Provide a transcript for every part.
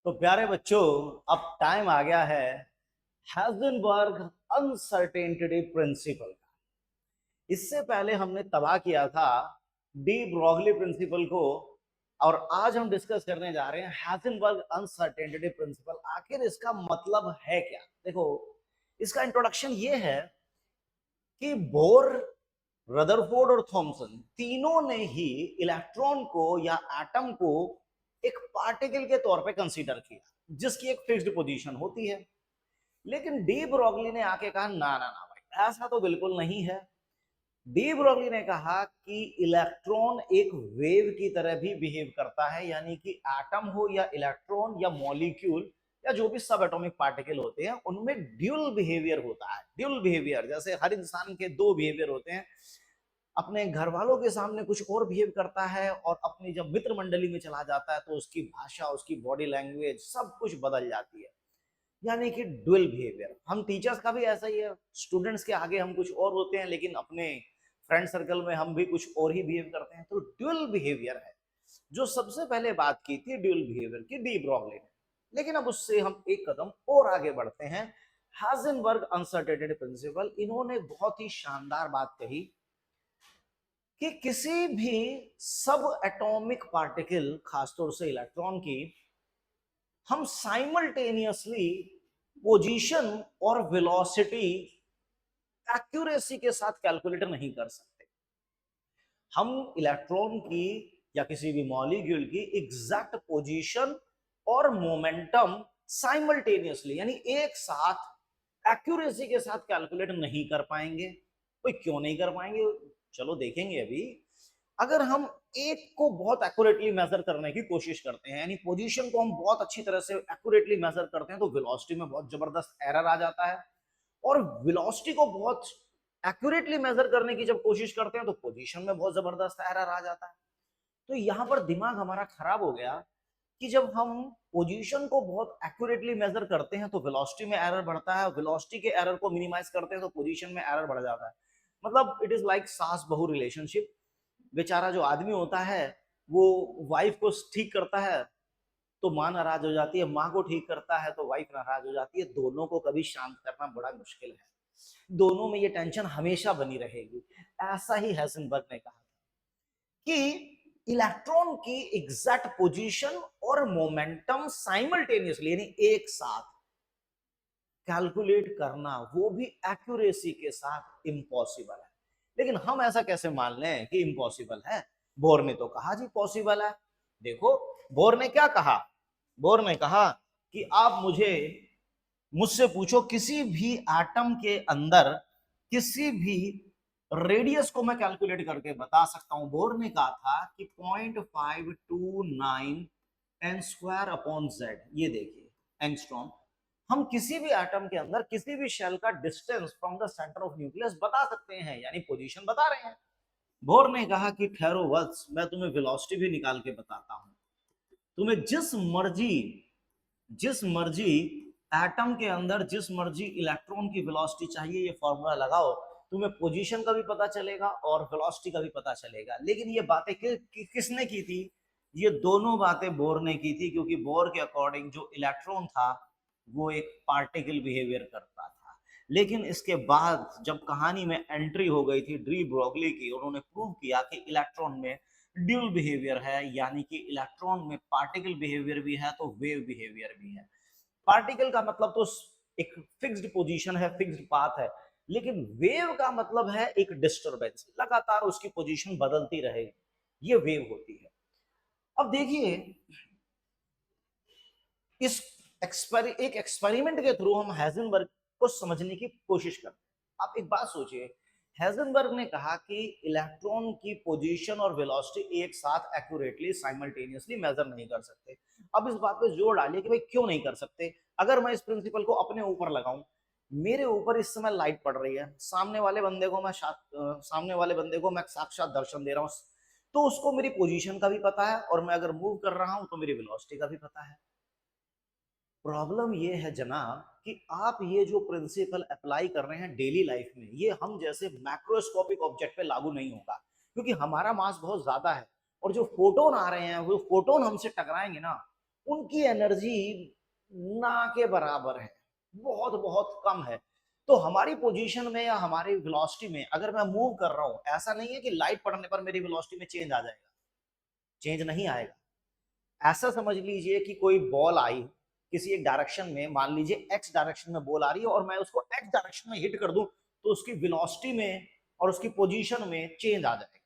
तो प्यारे बच्चों, अब टाइम आ गया है हाइजेनबर्ग अनसर्टेनिटी प्रिंसिपल का। इससे पहले हमने तबाह किया था डी ब्रोगली प्रिंसिपल को, और आज हम डिस्कस करने जा रहे हैं हाइजेनबर्ग अनसर्टेनिटी प्रिंसिपल। आखिर इसका मतलब है क्या? देखो, इसका इंट्रोडक्शन ये है कि बोर, रदरफोर्ड और थॉमसन तीनों ने ही इलेक्ट्रॉन को या एटम को एक पार्टिकल के तौर पे कंसीडर किया जिसकी एक फिक्स्ड पोजीशन होती है। लेकिन डी ब्रोगली ने आके कहा ना ना ना भाई, ऐसा तो बिल्कुल नहीं है। डी ब्रोगली ने कहा कि इलेक्ट्रॉन एक वेव की तरह भी बिहेव करता है, यानी कि एटम हो या इलेक्ट्रॉन या मॉलिक्यूल या जो भी सब एटॉमिक पार्टिकल होते हैं, उनमें ड्यूल बिहेवियर होता है। ड्यूल बिहेवियर जैसे हर इंसान के दो बिहेवियर होते हैं। अपने घर वालों के सामने कुछ और बिहेव करता है, और अपनी जब मित्र मंडली में चला जाता है तो उसकी भाषा, उसकी बॉडी लैंग्वेज सब कुछ बदल जाती है, यानी कि ड्यूल बिहेवियर। हम टीचर्स का भी ऐसा ही है, स्टूडेंट्स के आगे हम कुछ और होते हैं लेकिन अपने फ्रेंड सर्कल में हम भी कुछ और ही बिहेव करते हैं। तो ड्यूल बिहेवियर है जो सबसे पहले बात की थी ड्यूल बिहेवियर की डी ब्रोगली ने। लेकिन अब उससे हम एक कदम और आगे बढ़ते हैं। हाइजेनबर्ग अनसर्टेनिटी प्रिंसिपल, इन्होंने बहुत ही शानदार बात कही कि किसी भी सब एटॉमिक पार्टिकल, खासतौर से इलेक्ट्रॉन की, हम साइमल्टेनियसली पोजीशन और वेलोसिटी एक्यूरेसी के साथ कैलकुलेट नहीं कर सकते। हम इलेक्ट्रॉन की या किसी भी मॉलिक्यूल की एग्जैक्ट पोजीशन और मोमेंटम साइमल्टेनियसली यानी एक साथ एक्यूरेसी के साथ कैलकुलेट नहीं कर पाएंगे। कोई क्यों नहीं कर पाएंगे, चलो देखेंगे अभी। अगर हम एक को बहुत एक्यूरेटली मेजर करने की कोशिश करते हैं, यानी पोजीशन को हम बहुत अच्छी तरह से एक्यूरेटली मेजर करते हैं, तो वेलोसिटी में बहुत जबरदस्त एरर आ जाता है। और वेलोसिटी को बहुत एक्यूरेटली मेजर करने की जब कोशिश करते हैं तो पोजीशन में बहुत जबरदस्त एरर आ जाता है। तो यहां पर दिमाग हमारा खराब हो गया कि जब हम पोजीशन को बहुत एक्यूरेटली मेजर करते हैं तो वेलोसिटी में एरर बढ़ता है, वेलोसिटी के एरर को मिनिमाइज करते हैं तो पोजीशन में एरर बढ़ जाता है। मतलब इट इज लाइक सास बहू रिलेशनशिप। बेचारा जो आदमी होता है वो वाइफ को ठीक करता है तो माँ नाराज हो जाती है, माँ को ठीक करता है तो वाइफ नाराज हो जाती है। दोनों को कभी शांत करना बड़ा मुश्किल है, दोनों में ये टेंशन हमेशा बनी रहेगी। ऐसा ही हाइजेनबर्ग ने कहा कि इलेक्ट्रॉन की एग्जैक्ट पोजीशन और मोमेंटम साइमल्टेनियसली यानी एक साथ कैलकुलेट करना, वो भी एक्यूरेसी के साथ, इम्पॉसिबल है। लेकिन हम ऐसा कैसे मान लें कि इम्पॉसिबल है? बोर ने तो कहा जी पॉसिबल है। देखो, बोर ने क्या कहा? बोर ने कहा कि आप मुझसे पूछो किसी भी एटम के अंदर किसी भी रेडियस को मैं कैलकुलेट करके बता सकता हूं। बोर ने कहा था कि 0.529 एन स्क्वायर अपॉन जेड, ये देखिए एंगस्ट्रॉम। हम किसी भी एटम के अंदर किसी भी शेल का distance from the centre of nucleus बता सकते हैं, यानी पोजीशन बता रहे हैं। बोर ने कहा कि ठहरो वत्स, मैं तुम्हें वेलोसिटी भी निकाल के बताता हूं। तुम्हें जिस मर्जी एटम के अंदर जिस मर्जी इलेक्ट्रॉन की वेलोसिटी चाहिए, ये फॉर्मूला लगाओ, तुम्हें पोजीशन का भी पता चलेगा और वेलोसिटी का भी पता चलेगा। लेकिन ये बातें किसने की थी? ये दोनों बातें बोर ने की थी, क्योंकि बोर के अकॉर्डिंग जो इलेक्ट्रॉन था वो एक पार्टिकल बिहेवियर करता था। लेकिन इसके बाद जब कहानी में एंट्री हो गई थी डी ब्रोगली की, उन्होंने प्रूव किया कि इलेक्ट्रॉन में ड्यूल बिहेवियर है, यानी कि इलेक्ट्रॉन में पार्टिकल बिहेवियर भी है तो वेव बिहेवियर भी है। पार्टिकल का मतलब तो एक फिक्स्ड पोजीशन है, फिक्स्ड पाथ है, लेकिन वेव का मतलब है एक डिस्टरबेंस, लगातार उसकी पोजीशन बदलती रहेगी, ये वेव होती है। अब देखिए, इस एक एक्सपेरिमेंट के थ्रू हम हाइजेनबर्ग को समझने की कोशिश करते हैं। आप एक बात सोचिए, हाइजेनबर्ग ने कहा कि इलेक्ट्रॉन की पोजीशन और वेलोसिटी एक साथ एक्यूरेटली साइमल्टेनियसली मेजर नहीं कर सकते। अब इस बात पे जोर डालिए कि भाई क्यों नहीं कर सकते। अगर मैं इस प्रिंसिपल को अपने ऊपर लगाऊं, मेरे ऊपर इस समय लाइट पड़ रही है, सामने वाले बंदे को मैं साक्षात दर्शन दे रहा हूं, तो उसको मेरी पोजीशन का भी पता है, और मैं अगर मूव कर रहा हूं तो मेरी वेलोसिटी का भी पता है। प्रॉब्लम ये है जनाब कि आप ये जो प्रिंसिपल अप्लाई कर रहे हैं डेली लाइफ में, ये हम जैसे मैक्रोस्कोपिक ऑब्जेक्ट पे लागू नहीं होगा, क्योंकि हमारा मास बहुत ज्यादा है, और जो फोटोन आ रहे हैं वो फोटोन हमसे टकराएंगे ना, उनकी एनर्जी ना के बराबर है, बहुत बहुत कम है। तो हमारी पोजीशन में या हमारी वेलोसिटी में अगर मैं मूव कर रहा हूं, ऐसा नहीं है कि लाइट पड़ने पर मेरी वेलोसिटी में चेंज आ जाएगा, चेंज नहीं आएगा। ऐसा समझ लीजिए कि कोई बॉल आई किसी एक डायरेक्शन में, मान लीजिए एक्स डायरेक्शन में बॉल आ रही है और मैं उसको एक्स डायरेक्शन में हिट कर दूं, तो उसकी वेलोसिटी में और उसकी पोजीशन में चेंज आ जाएगा।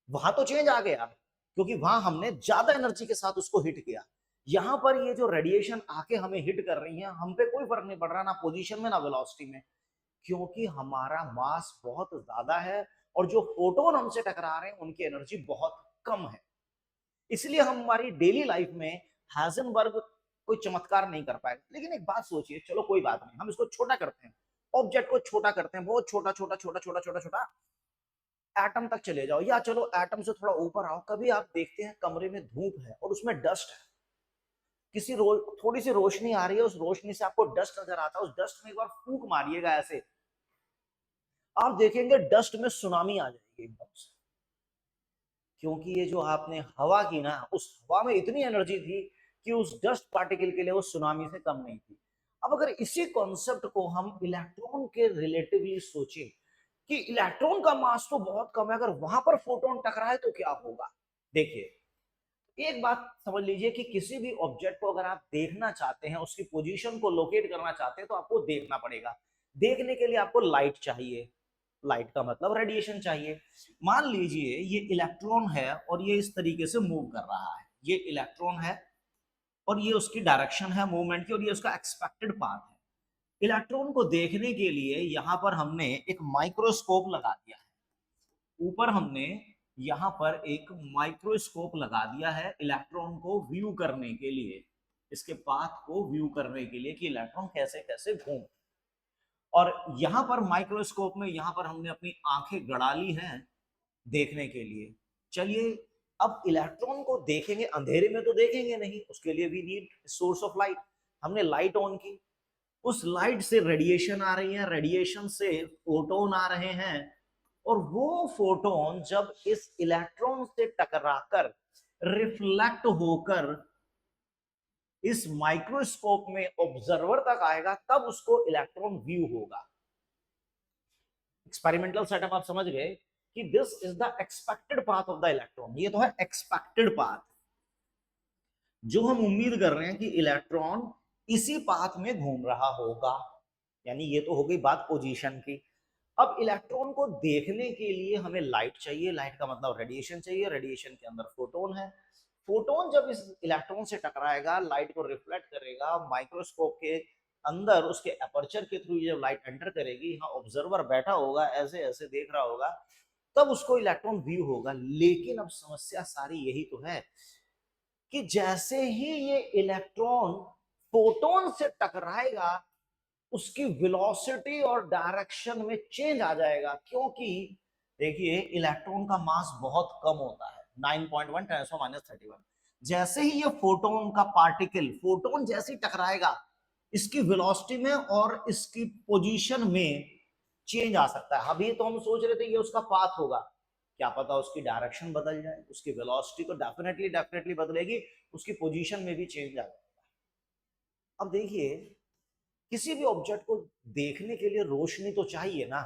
वहां तो चेंज आ गया क्योंकि वहां हमने ज्यादा एनर्जी के साथ उसको हिट किया। यहां पर ये जो रेडिएशन आके हमें हिट कर रही है, हम पे कोई फर्क नहीं पड़ रहा, ना पोजीशन में ना वेलोसिटी में, क्योंकि हमारा मास बहुत ज्यादा है और जो फोटोन हमसे टकरा रहे हैं उनकी एनर्जी बहुत कम है। इसलिए हम हमारी डेली लाइफ में हाइजेनबर्ग कोई चमत्कार नहीं कर पाएगा। लेकिन एक बात सोचिए, चलो कोई बात नहीं, हम इसको छोटा करते हैं, ऑब्जेक्ट को छोटा करते हैं, बहुत छोटा छोटा छोटा छोटा छोटा छोटा, एटम तक चले जाओ, या चलो एटम से थोड़ा ऊपर आओ। कभी आप देखते हैं कमरे में धूप है और उसमें डस्ट है, किसी थोड़ी सी रोशनी आ रही है, उस रोशनी से आपको डस्ट नजर आता है, उस डस्ट में एक बार फूंक मारिएगा ऐसे, आप देखेंगे डस्ट में सुनामी आ जाएगी एकदम से। क्योंकि ये जो आपने हवा की ना, उस हवा में इतनी एनर्जी थी कि उस डस्ट पार्टिकल के लिए वो सुनामी से कम नहीं थी। अब अगर इसी कॉन्सेप्ट को हम इलेक्ट्रॉन के रिलेटिवली सोचें कि इलेक्ट्रॉन का मास तो बहुत कम है, अगर वहां पर फोटोन टकराए तो क्या होगा। देखिए, एक बात समझ लीजिए कि किसी भी ऑब्जेक्ट को अगर आप देखना चाहते हैं, उसकी पोजीशन को लोकेट करना चाहते हैं, तो आपको देखना पड़ेगा। देखने के लिए आपको लाइट चाहिए, लाइट का मतलब रेडिएशन चाहिए। मान लीजिए ये इलेक्ट्रॉन है और ये इस तरीके से मूव कर रहा है, ये इलेक्ट्रॉन है और ये उसकी डायरेक्शन है मूवमेंट की और ये उसका एक्सपेक्टेड पाथ है। इलेक्ट्रॉन को देखने के लिए यहां पर हमने एक माइक्रोस्कोप लगा दिया है, ऊपर हमने यहां पर एक माइक्रोस्कोप लगा दिया है इलेक्ट्रॉन को व्यू करने के लिए, इसके पाथ को व्यू करने के लिए कि इलेक्ट्रॉन कैसे कैसे घूम। और यहां पर माइक्रोस्कोप में यहां पर हमने अपनी आंखें गड़ा ली हैं देखने के लिए। चलिए, अब इलेक्ट्रॉन को देखेंगे, अंधेरे में तो देखेंगे नहीं, उसके लिए we need source of light. हमने लाइट ऑन की, उस लाइट से रेडिएशन आ रही है, रेडिएशन से फोटोन आ रहे हैं, और वो फोटोन जब इस इलेक्ट्रॉन से टकराकर रिफ्लेक्ट होकर इस माइक्रोस्कोप में ऑब्जर्वर तक आएगा, तब उसको इलेक्ट्रॉन व्यू होगा। एक्सपेरिमेंटल सेटअप आप समझ गए कि this is the expected path of the electron. ये तो है एक्सपेक्टेड पाथ, जो हम उम्मीद कर रहे हैं कि इलेक्ट्रॉन इसी पाथ में घूम रहा होगा। यानी ये तो हो गई बात पोजीशन की। अब इलेक्ट्रॉन को देखने के लिए हमें लाइट चाहिए, लाइट का मतलब रेडिएशन चाहिए, रेडिएशन के अंदर फोटोन है। फोटोन जब इस इलेक्ट्रॉन से टकराएगा, लाइट को रिफ्लेक्ट करेगा, माइक्रोस्कोप के अंदर उसके अपर्चर के थ्रू जब लाइट एंटर करेगी, यहाँ ऑब्जर्वर बैठा होगा, ऐसे ऐसे देख रहा होगा, तब उसको इलेक्ट्रॉन व्यू होगा। लेकिन अब समस्या सारी यही तो है कि जैसे ही ये इलेक्ट्रॉन फोटोन से टकराएगा, उसकी वेलोसिटी और डायरेक्शन में चेंज आ जाएगा। क्योंकि देखिए, इलेक्ट्रॉन का मास बहुत कम होता है, 9.1 × 10⁻31। जैसे ही ये फोटोन का पार्टिकल, फोटोन जैसे ही टकराएगा, इसकी वेलोसिटी में और इसकी पोजीशन में चेंज आ सकता है। अभी तो हम सोच रहे थे ये उसका पाथ होगा, क्या पता उसकी डायरेक्शन बदल जाए, उसकी वेलोसिटी तो डेफिनेटली डेफिनेटली बदलेगी, उसकी पोजीशन में भी चेंज आ जाएगा। अब देखिए, किसी भी ऑब्जेक्ट को देखने के लिए रोशनी तो चाहिए ना,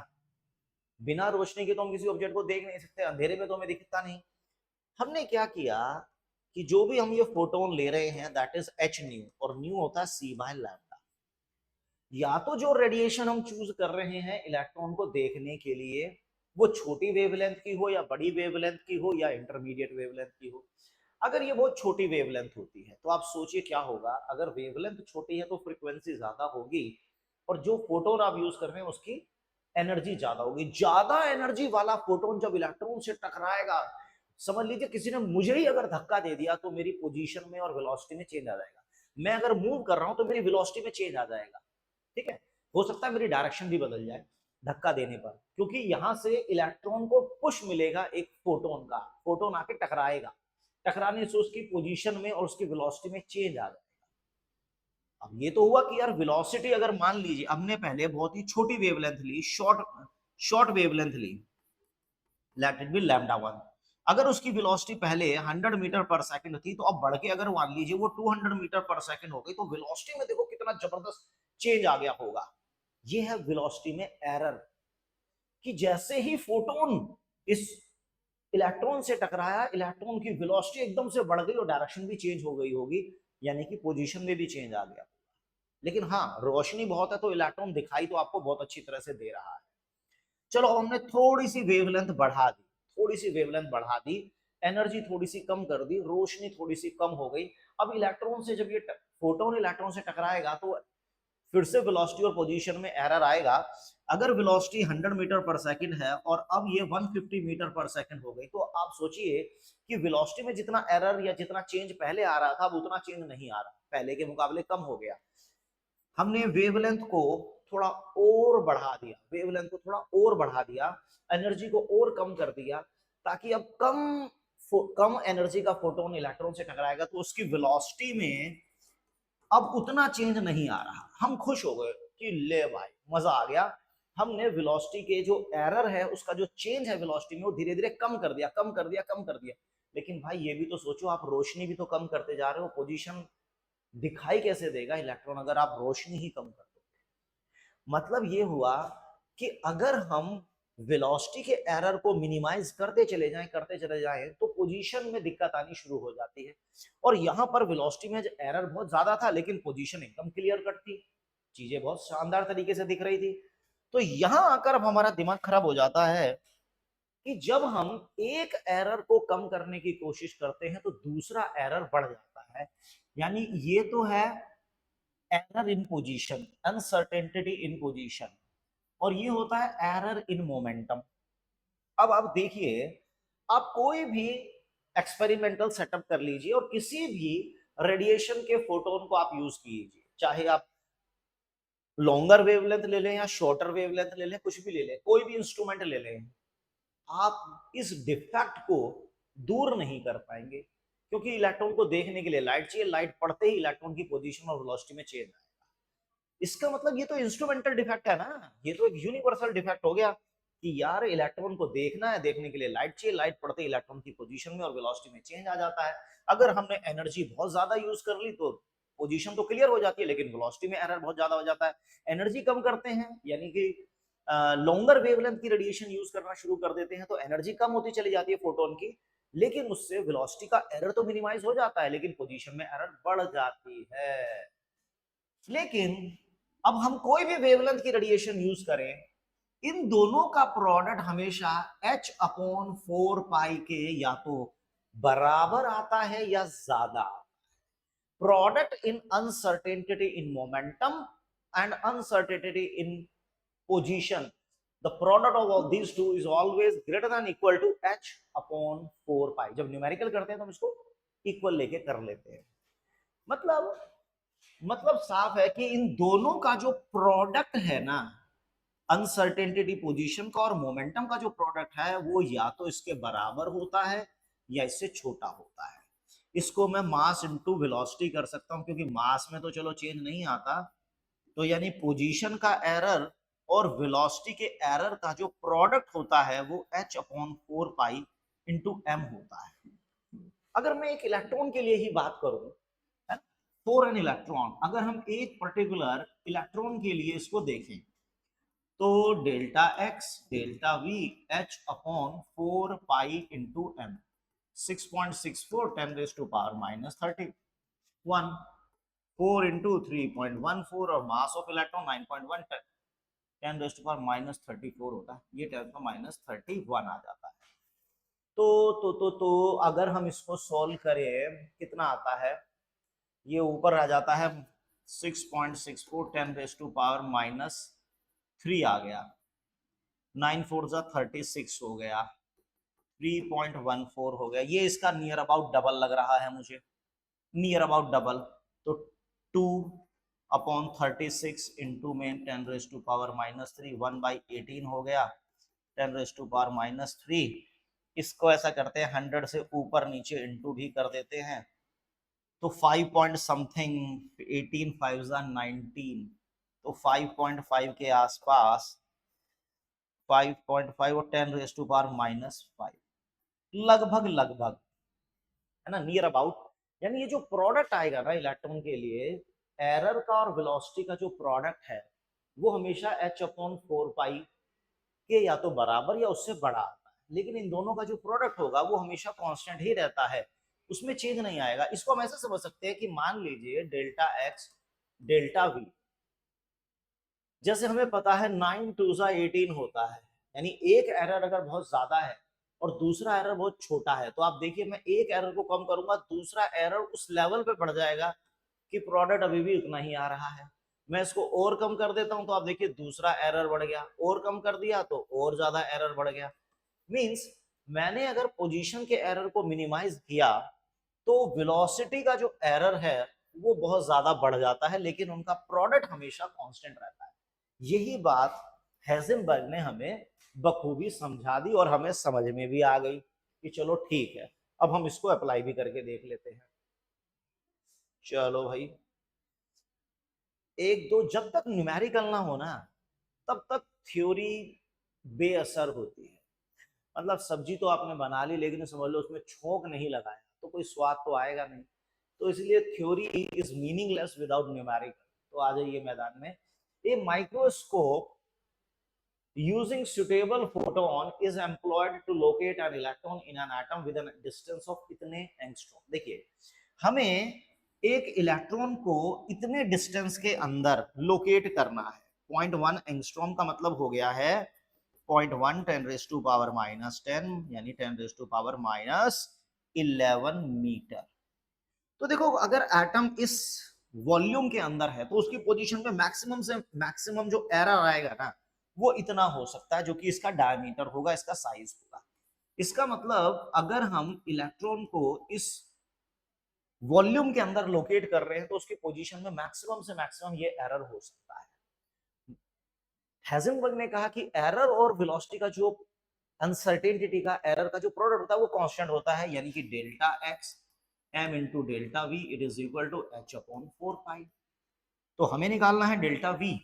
बिना रोशनी के तो हम किसी ऑब्जेक्ट को देख नहीं सकते, अंधेरे में तो हमें दिखता नहीं। हमने क्या किया कि जो भी हम ये फोटोन ले रहे हैं, दैट इज एच न्यू, और न्यू होता है c/λ। या तो जो रेडिएशन हम चूज कर रहे हैं इलेक्ट्रॉन को देखने के लिए, वो छोटी वेवलेंथ की हो या बड़ी वेवलेंथ की हो या इंटरमीडिएट वेवलेंथ की हो। अगर ये बहुत छोटी वेवलेंथ होती है तो आप सोचिए क्या होगा। अगर वेवलेंथ छोटी है तो फ्रीक्वेंसी ज्यादा होगी, और जो फोटोन आप यूज कर रहे हैं उसकी एनर्जी ज्यादा होगी। ज्यादा एनर्जी वाला फोटोन जब इलेक्ट्रॉन से टकराएगा, समझ लीजिए किसी ने मुझे ही अगर धक्का दे दिया, तो मेरी पोजीशन में और वेलोसिटी में चेंज आ जाएगा। मैं अगर मूव कर रहा हूं तो मेरी वेलोसिटी में चेंज आ जाएगा, ठीक है। हो सकता है मेरी डायरेक्शन भी बदल जाए धक्का देने पर, क्योंकि यहां से इलेक्ट्रॉन को पुश मिलेगा एक फोटोन का, फोटोन आके टकराएगा, टकराने से उसकी पोजीशन में और उसकी वेलोसिटी में चेंज आ जाएगा। अब ये तो हुआ कि यार वेलोसिटी, अगर मान लीजिए हमने पहले बहुत ही छोटी वेवलेंथ ली, शॉर्ट वेवलेंथ ली, लेट इट बी λ1, अगर उसकी वेलोसिटी पहले 100 मीटर पर सेकंड थी, तो अब बढ़ के अगर मान लीजिए वो 200 मीटर पर सेकंड हो गई, तो वेलोसिटी में देखो कितना जबरदस्त चेंज आ गया होगा। ये है वेलोसिटी में एरर, कि जैसे ही फोटोन इस इलेक्ट्रॉन से टकराया, इलेक्ट्रॉन की वेलोसिटी एकदम से बढ़ गई और डायरेक्शन भी चेंज हो गई होगी, यानी कि पोजीशन में भी चेंज आ गया। लेकिन हाँ, रोशनी बहुत है तो इलेक्ट्रॉन दिखाई तो आपको बहुत अच्छी तरह से दे रहा है। चलो अब हमने थोड़ी सी वेवलेंथ बढ़ा दी, थोड़ी सी वेवलेंथ बढ़ा दी, एनर्जी थोड़ी सी कम कर दी, रोशनी थोड़ी सी कम हो गई। अब इलेक्ट्रॉन से जब ये फोटोन इलेक्ट्रॉन से टकराएगा तो फिर से वेलोसिटी और पोजीशन में एरर आएगा। अगर वेलोसिटी 100 मीटर पर सेकंड है और अब ये 150 मीटर पर सेकंड हो गई, तो आप सोचिए कि वेलोसिटी में जितना एरर या जितना चेंज पहले आ रहा था, वो उतना चेंज नहीं आ रहा, पहले के मुकाबले कम हो गया। हमने वेवलेंथ को थोड़ा और बढ़ा दिया, वेवलेंथ को थोड़ा और बढ़ा दिया, एनर्जी को और कम कर दिया, ताकि अब कम एनर्जी का फोटोन इलेक्ट्रॉन से टकराएगा तो उसकी वेलोसिटी में अब उतना चेंज नहीं आ रहा। हम खुश हो गए कि ले भाई मजा आ गया, हमने वेलोसिटी के जो एरर है उसका जो चेंज है वेलोसिटी में वो धीरे धीरे कम कर दिया, कम कर दिया, कम कर दिया। लेकिन भाई ये भी तो सोचो, आप रोशनी भी तो कम करते जा रहे हो, पोजीशन दिखाई कैसे देगा इलेक्ट्रॉन अगर आप रोशनी ही कम कर दो। मतलब ये हुआ कि अगर हम वेलोसिटी के एरर को मिनिमाइज करते चले जाएं तो पोजीशन में दिक्कत आनी शुरू हो जाती है। और यहां पर वेलोसिटी में एरर बहुत ज्यादा था, लेकिन पोजीशन एकदम क्लियर कट थी, चीजें बहुत शानदार तरीके से दिख रही थी। तो यहां आकर अब हमारा दिमाग खराब हो जाता है कि जब हम एक एरर को कम करने की कोशिश करते हैं तो दूसरा एरर बढ़ जाता है। यानी ये तो है error in position, uncertainty in position, और ये होता है एरर इन मोमेंटम। अब आप देखिए, आप कोई भी एक्सपेरिमेंटल सेटअप कर लीजिए और किसी भी रेडिएशन के फोटोन को आप यूज कीजिए, चाहे आप लॉन्गर वेवलेंथ ले लें या शॉर्टर वेवलेंथ ले लें, कुछ भी ले लें, कोई भी इंस्ट्रूमेंट ले लें, आप इस डिफेक्ट को दूर नहीं कर पाएंगे, क्योंकि इलेक्ट्रॉन को देखने के लिए लाइट चाहिए, लाइट पड़ते ही इलेक्ट्रॉन की पोजीशन और वेलोसिटी में चेंज आएगा। इसका मतलब ये तो इंस्ट्रूमेंटल डिफेक्ट है ना, ये तो एक यूनिवर्सल डिफेक्ट हो गया कि यार इलेक्ट्रॉन को देखना है, देखने के लिए लाइट चाहिए, लाइट पड़ते ही इलेक्ट्रॉन की पोजीशन में और वेलोसिटी में चेंज आ जाता है। अगर हमने एनर्जी बहुत ज्यादा यूज कर ली तो पोजीशन तो क्लियर हो जाती है, लेकिन वेलोसिटी में एरर बहुत ज्यादा हो जाता है। एनर्जी कम करते हैं, यानी कि लॉन्गर वेवलेंथ की रेडिएशन यूज करना शुरू कर देते हैं, तो एनर्जी कम होती चली जाती है फोटोन की, लेकिन उससे वेलोसिटी का एरर तो मिनिमाइज हो जाता है, लेकिन पोजीशन में एरर बढ़ जाती है। लेकिन अब हम कोई भी वेवलेंथ की रेडिएशन यूज करें, इन दोनों का प्रोडक्ट हमेशा h/4 के या तो बराबर आता है या ज्यादा। Product in uncertainty in momentum and uncertainty in position, the product of all these two is always greater than equal to h/4। जब न्यूमेरिकल करते हैं तो हम इसको इक्वल लेके कर लेते हैं। मतलब साफ है कि इन दोनों का जो प्रोडक्ट है ना, अनसर्टेनिटी पोजीशन का और मोमेंटम का जो प्रोडक्ट है, वो या तो इसके बराबर होता है या इससे छोटा होता है। इसको मैं मास इनटू वेलोसिटी कर सकता हूं, क्योंकि मास में तो चलो चेंज नहीं आता, तो यानी पोजीशन का एरर और वेलोसिटी के एरर का जो प्रोडक्ट होता है वो h/4 इंटू एम होता है। अगर मैं एक इलेक्ट्रॉन के लिए ही बात करूं, फॉर एन इलेक्ट्रॉन, अगर हम एक पर्टिकुलर इलेक्ट्रॉन के लिए इसको देखें, तो delta x delta v h/4 into m, 6.64 10⁻⁻31, 4 into 3.14, और मास ऑफ इलेक्ट्रॉन 9.1 10⁻⁻34 होता है, ये 10⁻31 आ जाता है। तो अगर हम इसको सॉल्व करें कितना आता है, ये ऊपर आ जाता है 6.64 10⁻⁻³ आ गया, 9×4 = 36 हो गया, 3.14 हो गया। ये इसका नियर अबाउट डबल लग रहा है मुझे, नियर अबाउट डबल। तो 2/36 इंटू में 10⁻⁻³ 1/18 हो गया, 10⁻⁻³ इसको ऐसा करते हैं 100 से ऊपर नीचे इंटू भी कर देते हैं, तो 5 पॉइंट समथिंग, 18 5 19, तो 5.5 के आसपास, 5.5 और 10⁻⁻⁵, लगभग लगभग, है ना, नियर अबाउट। यानी ये जो प्रोडक्ट आएगा ना इलेक्ट्रॉन के लिए, एरर का और वेलोसिटी का जो प्रोडक्ट है वो हमेशा h/4 पाई के या तो बराबर या उससे बड़ा आता है, लेकिन इन दोनों का जो प्रोडक्ट होगा वो हमेशा कांस्टेंट ही रहता है, उसमें चेंज नहीं आएगा। इसको हम ऐसे समझ सकते हैं कि मान लीजिए डेल्टा एक्स डेल्टा वी, जैसे हमें पता है 9 2 18 होता है, यानी एक एरर अगर बहुत ज्यादा है और दूसरा एरर बहुत छोटा है, तो आप देखिए मैं एक एरर को कम करूंगा, दूसरा एरर उस लेवल पे बढ़ जाएगा कि प्रोडक्ट अभी भी उतना ही आ रहा है। मैं इसको और कम कर देता हूं तो आप देखिए दूसरा एरर बढ़ गया, और कम कर दिया तो और ज्यादा एरर बढ़ गया। मींस मैंने अगर पोजीशन के एरर को मिनिमाइज किया तो वेलोसिटी का जो एरर है वो बहुत ज्यादा बढ़ जाता है, लेकिन उनका प्रोडक्ट हमेशा कांस्टेंट रहता है। यही बात हेजनबर्ग ने हमें बखूबी समझा दी और हमें समझ में भी आ गई कि चलो ठीक है, अब हम इसको अप्लाई भी करके देख लेते हैं। चलो भाई, एक दो, जब तक न्यूमेरिकल ना हो ना तब तक थ्योरी बेअसर होती है। मतलब सब्जी तो आपने बना ली, लेकिन समझ लो उसमें छोंक नहीं लगाया तो कोई स्वाद तो आएगा नहीं। तो इसलिए theory is meaningless without numerical. तो आ जाइए मैदान में। A microscope using suitable photon is employed to locate an electron in an atom with a distance of इतने एंगस्ट्रॉम। देखिए हमें एक इलेक्ट्रॉन को इतने डिस्टेंस के अंदर लोकेट करना है। 0.1 एंगस्ट्रॉम का मतलब हो गया है 0.1 10⁻⁻10 यानी 10⁻⁻11 मीटर। तो देखो अगर एटम इस वॉल्यूम के अंदर है तो उसकी पोजीशन पे मैक्सिमम से मैक्सिमम जो एरर आएगा ना वो इतना हो सकता है, जो कि इसका डायमीटर होगा, इसका साइज होगा। इसका मतलब अगर हम इलेक्ट्रॉन को इस वॉल्यूम के अंदर लोकेट कर रहे हैं तो उसकी पोजीशन में मैक्सिमम से मैक्सिमम ये एरर हो सकता है। हेजनबर्ग ने कहा कि एरर और वेलोसिटी का जो अनसर्टेनिटी का एरर का जो प्रोडक्ट होता है वो कांस्टेंट होता है, यानी कि delta x m into delta v it is equal to h/4 pi. तो हमें निकालना है डेल्टा वी,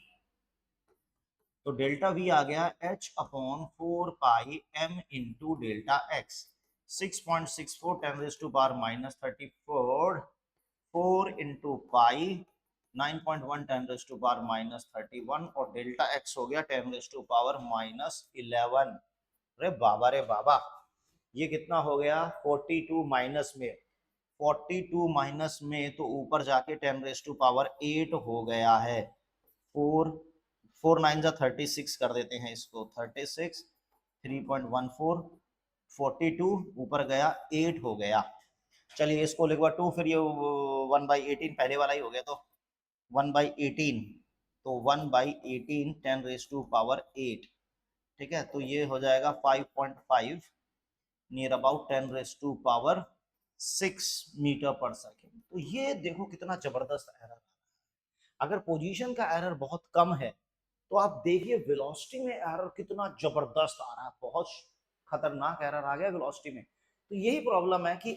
तो डेल्टा वी आ गया h/4 pi m into delta x 6.64 10⁻⁻34 4 into pi 9.1 10⁻⁻31 और डेल्टा एक्स हो गया 10⁻⁻11। अरे बाबा रे बाबा, ये कितना हो गया 42 माइनस में, 42 माइनस में तो ऊपर जाके 10⁻8 हो गया है। 4 9 जा 36 कर देते हैं इसको, 36 3.14 42 ऊपर गया 8 हो गया। चलिए इसको लिखवा 2, फिर ये 1/18 पहले वाला ही हो गया, तो 1/18, तो 1/18 10⁻8। ठीक है, तो ये हो जाएगा 5.5 नियर अबाउट 10⁻6 मीटर पर सेकेंड। तो ये देखो कितना जबरदस्त एरर। अगर पोजीशन का एरर बहुत कम है तो आप देखिए वेलोसिटी में एरर कितना जबरदस्त आ रहा है, बहुत खतरनाक एरर आ गया वेलोसिटी में। तो यही प्रॉब्लम है कि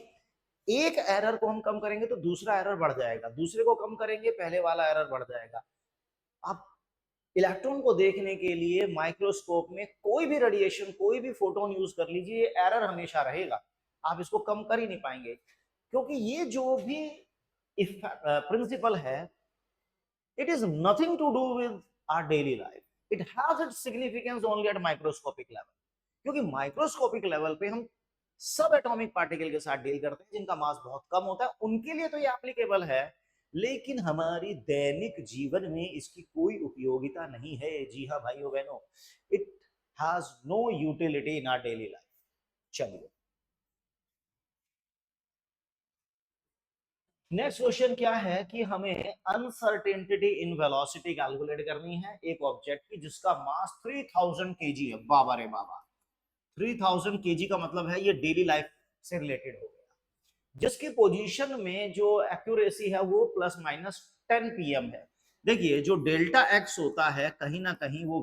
एक एरर को हम कम करेंगे तो दूसरा एरर बढ़ जाएगा, दूसरे को कम करेंगे पहले वाला एरर बढ़ जाएगा। आप इलेक्ट्रॉन को देखने के लिए माइक्रोस्कोप में कोई भी रेडिएशन, कोई भी फोटोन यूज कर लीजिए, ये एरर हमेशा रहेगा, आप इसको कम कर ही नहीं पाएंगे। क्योंकि ये जो भी प्रिंसिपल है, it is nothing to do with our daily life. It has its significance only at microscopic level. क्योंकि माइक्रोस्कोपिक लेवल पे हम सब एटॉमिक पार्टिकल के साथ डील करते हैं जिनका मास बहुत कम होता है, उनके लिए तो ये एप्लीकेबल है, लेकिन हमारी दैनिक जीवन में इसकी कोई उपयोगिता नहीं है। जी हाँ भाइयों बहनों, it has no utility in our daily life. चलिए नेक्स्ट क्वेश्चन क्या है कि हमें अनसर्टेनिटी इन वेलोसिटी कैलकुलेट करनी है एक ऑब्जेक्ट की जिसका मास 3000 केजी है। बाबा रे बाबा, 3000 केजी का मतलब है ये डेली लाइफ से रिलेटेड हो गया, जिसकी पोजीशन में जो एक्यूरेसी है वो ±10 pm है। देखिए जो डेल्टा एक्स होता है कहीं ना कहीं वो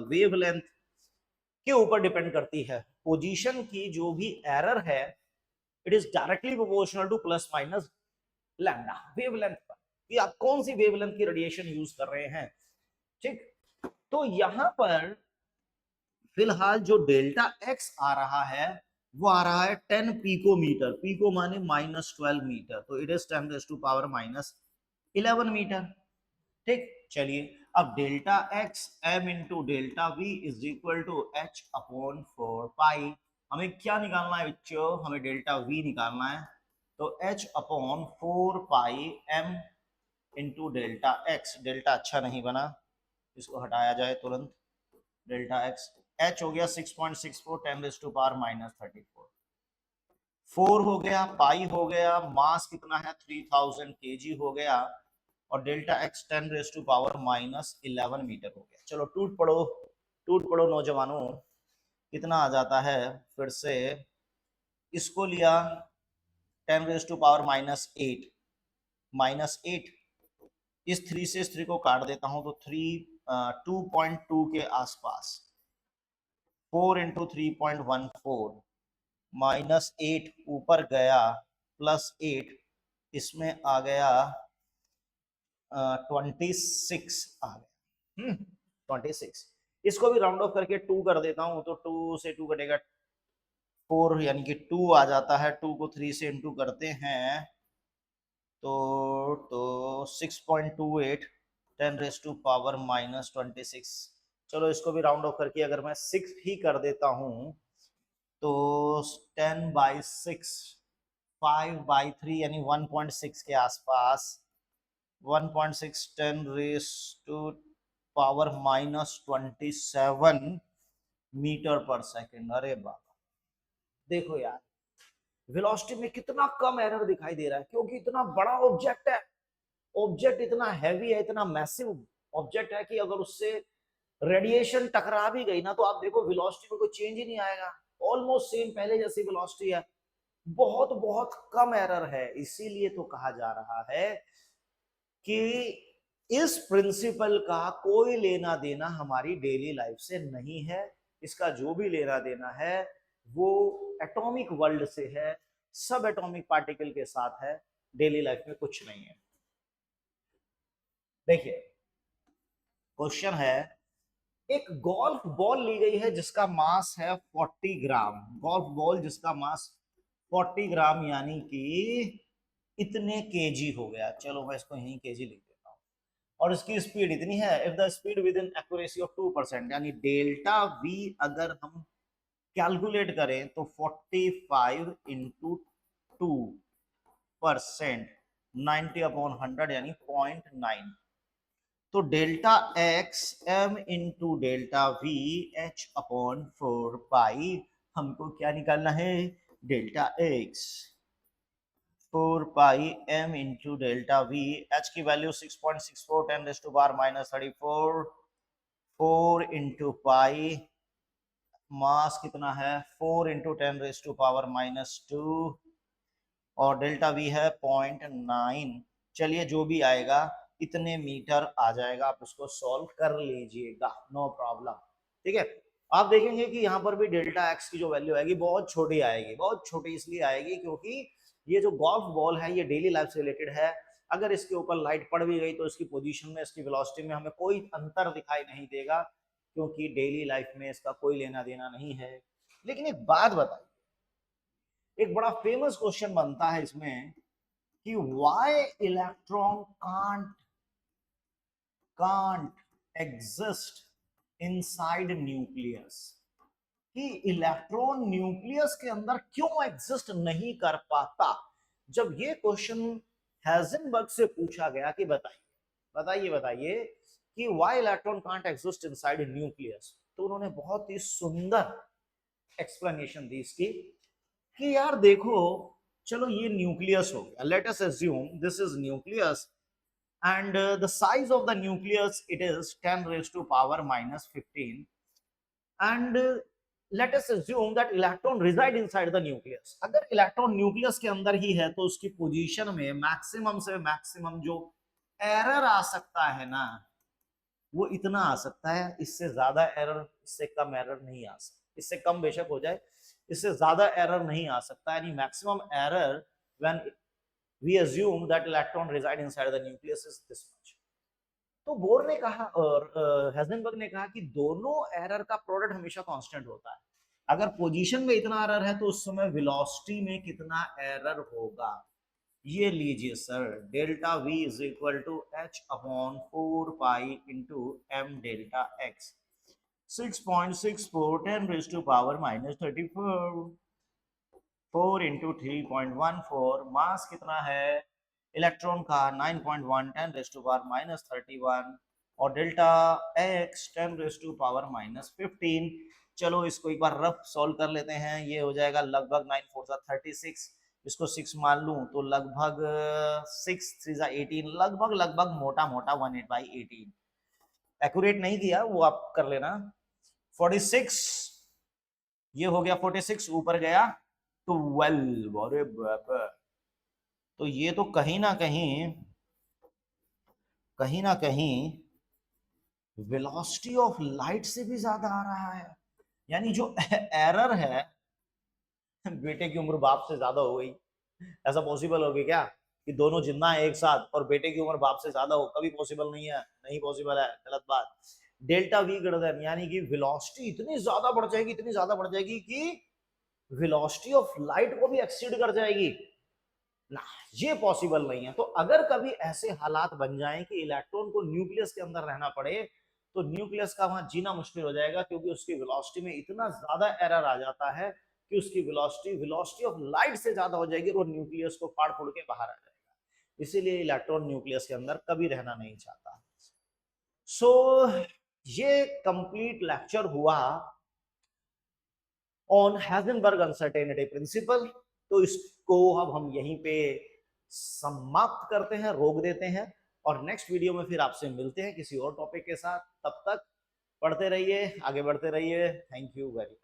वेवलेंथ के ऊपर डिपेंड करती है। पोजीशन की जो भी एरर है it is directly proportional two plus minus lambda wavelength पर, कि आप कौन सी वेवलेंथ की रेडिएशन यूज कर रहे हैं। ठीक, तो यहां पर फिलहाल जो डेल्टा एक्स आ रहा है वो आ रहा है 10 पिकोमीटर, पिको माने -12 मीटर, तो इट इज 10⁻⁻11 मीटर। ठीक, चलिए अब delta x M into delta v is equal to h upon 4 pi. हमें क्या निकालना है बच्चों, हमें डेल्टा वी निकालना है, तो H upon 4 pi M into delta x. Delta अच्छा नहीं बना, इसको हटाया जाए तुरंत। डेल्टा एक्स, एच हो गया 6.64 10⁻⁻34, 4 हो गया, पाई हो गया, मास कितना है 3000 केजी हो गया, और डेल्टा एक्स 10⁻⁻11 मीटर हो गया। चलो टूट पड़ो नौजवानों, कितना आ जाता है फिर से, इसको लिया 10⁻⁻8, -8, इस 3 से इस 3 को काट देता हूं तो 2.2 के आसपास, 4 इंटू 3.14, -8 ऊपर गया, +8 इसमें आ गया 26 आ गया, 26। इसको भी राउंड ऑफ करके 2 कर देता हूं, तो 2 से 2 कटेगा 4, यानी कि 2 आ जाता है। 2 को 3 से इंटू करते हैं तो 6.28 10⁻⁻26। चलो इसको भी राउंड ऑफ करके अगर मैं 6 ही कर देता हूं तो 10/6, 5/3 यानी 1.6 के आसपास, 1.6 10⁻⁻27 मीटर पर सेकेंड। अरे बाबा, देखो यार वेलोसिटी में कितना कम एरर दिखाई दे रहा है, क्योंकि इतना बड़ा ऑब्जेक्ट है, ऑब्जेक्ट इतना हैवी है, इतना मैसिव ऑब्जेक्ट है कि अगर उससे रेडिएशन टकरा भी गई ना, तो आप देखो वेलोसिटी में कोई चेंज ही नहीं आएगा, ऑलमोस्ट सेम पहले जैसी वेलोसिटी है। बहुत बहुत कम एरर है, इसीलिए तो कहा जा रहा है कि इस प्रिंसिपल का कोई लेना देना हमारी डेली लाइफ से नहीं है। इसका जो भी लेना देना है वो एटॉमिक वर्ल्ड से है, सब एटॉमिक पार्टिकल के साथ है, डेली लाइफ में कुछ नहीं है। देखिए क्वेश्चन है, एक गोल्फ बॉल ली गई है जिसका मास है 40 ग्राम, गोल्फ बॉल जिसका मास 40 ग्राम यानी कि इतने केजी हो गया। चलो मैं इसको यहीं केजी लिख देता हूं, और इसकी स्पीड इतनी है, if the speed with in accuracy of 2%, यानी डेल्टा वी अगर हम कैलकुलेट करें तो 45 इंटू 2%, 90/100 यानी 0.9। तो delta x M into delta V H upon 4 pi, हमको क्या निकालना है, delta X 4 pi M into delta V, H की वैल्यू 6.64 10⁻⁻34, 4 इंटू पाई, मास कितना है 4 इंटू 10⁻⁻2, और डेल्टा वी है 0.9। चलिए जो भी आएगा इतने मीटर आ जाएगा, आप उसको सॉल्व कर लीजिएगा, नो प्रॉब्लम। ठीक है, आप देखेंगे कि यहाँ पर भी डेल्टा एक्स की जो वैल्यू आएगी बहुत छोटी आएगी, बहुत छोटी इसलिए आएगी क्योंकि ये जो गोल्फ बॉल है ये डेली लाइफ से रिलेटेड है। अगर इसके ऊपर लाइट पड़ भी गई तो इसकी पोजीशन में, इसकी वेलोसिटी में हमें कोई अंतर दिखाई नहीं देगा, क्योंकि डेली लाइफ में इसका कोई लेना देना नहीं है। लेकिन एक बात बताइए, एक बड़ा फेमस क्वेश्चन बनता है इसमें कि why electron can't exist inside nucleus, कि इलेक्ट्रॉन न्यूक्लियस के अंदर क्यों एग्जिस्ट नहीं कर पाता। जब ये क्वेश्चन हेजनबर्ग से पूछा गया कि बताइए बताइए बताइए कि why electron can't exist inside nucleus, तो उन्होंने बहुत ही सुंदर एक्सप्लेनेशन दी इसकी कि यार देखो, चलो ये न्यूक्लियस हो गया, let us assume this is nucleus, and the size of the nucleus it is 10⁻⁻15, and let us assume that electron reside inside the nucleus। अगर इलेक्ट्रॉन न्यूक्लियस के अंदर ही है तो उसकी पोजीशन में मैक्सिमम से मैक्सिमम जो एरर आ सकता है ना, वो इतना आ सकता है, इससे ज्यादा एरर, इससे कम एरर नहीं आ सकता, इससे कम बेशक हो जाए, इससे ज्यादा एरर नहीं आ सकता, यानी maximum error when we assume that electron reside inside the nucleus is this much. तो बोर ने कहा और हेजनबर्ग ने कहा कि दोनों एरर का प्रोडक्ट हमेशा कांस्टेंट होता है, अगर पोजीशन में इतना एरर है तो उस समय वेलोसिटी में कितना एरर होगा, ये लीजिए sir, delta v is equal to h upon 4 pi into m delta x, 6.64 10 raise to power minus 34, 4 into 3.14, mass कितना है इलेक्ट्रॉन का 9.1 10 रेज टू पावर माइनस 31, और delta x 10 raise to power minus 15। चलो इसको एक बार रफ सॉल्व कर लेते हैं, ये हो जाएगा लगभग 9 4 36, इसको 6 मान लूं तो लगभग 6 3 18, लगभग मोटा मोटा 1/18। एक्यूरेट नहीं दिया वो आप कर लेना। 46, ये हो गया 46, ऊपर गया 12, अरे बाप, तो ये तो कहीं ना कहीं वेलोसिटी ऑफ लाइट से भी ज्यादा आ रहा है, यानी जो एरर है बेटे की उम्र बाप से ज्यादा हो गई। ऐसा पॉसिबल होगी क्या कि दोनों जिंदा है एक साथ और बेटे की उम्र बाप से ज्यादा हो? कभी पॉसिबल नहीं है, नहीं पॉसिबल है, गलत बात। डेल्टा वी ग्रेटर देन, यानी कि वेलोसिटी इतनी ज्यादा बढ़ जाएगी कि वेलोसिटी ऑफ लाइट को भी एक्सीड कर जाएगी ना, ये पॉसिबल नहीं है। तो अगर कभी ऐसे हालात बन जाएं कि इलेक्ट्रॉन को न्यूक्लियस के अंदर रहना पड़े तो न्यूक्लियस का वहां जीना मुश्किल हो जाएगा, क्योंकि उसकी वेलोसिटी में इतना ज्यादा एरर आ जाता है कि उसकी वेलोसिटी ऑफ लाइट से ज्यादा हो जाएगी और वो न्यूक्लियस को फाड़ फूड़ के बाहर आ जाएगा। इसीलिए इलेक्ट्रॉन न्यूक्लियस के अंदर कभी रहना नहीं चाहता। सो ये कंप्लीट लेक्चर हुआ ऑन हाइजेनबर्ग अनसर्टेनिटी प्रिंसिपल। तो इसको अब हम यहीं पे समाप्त करते हैं, रोक देते हैं, और नेक्स्ट वीडियो में फिर आपसे मिलते हैं किसी और टॉपिक के साथ। तब तक पढ़ते रहिए, आगे बढ़ते रहिए। Thank you very much.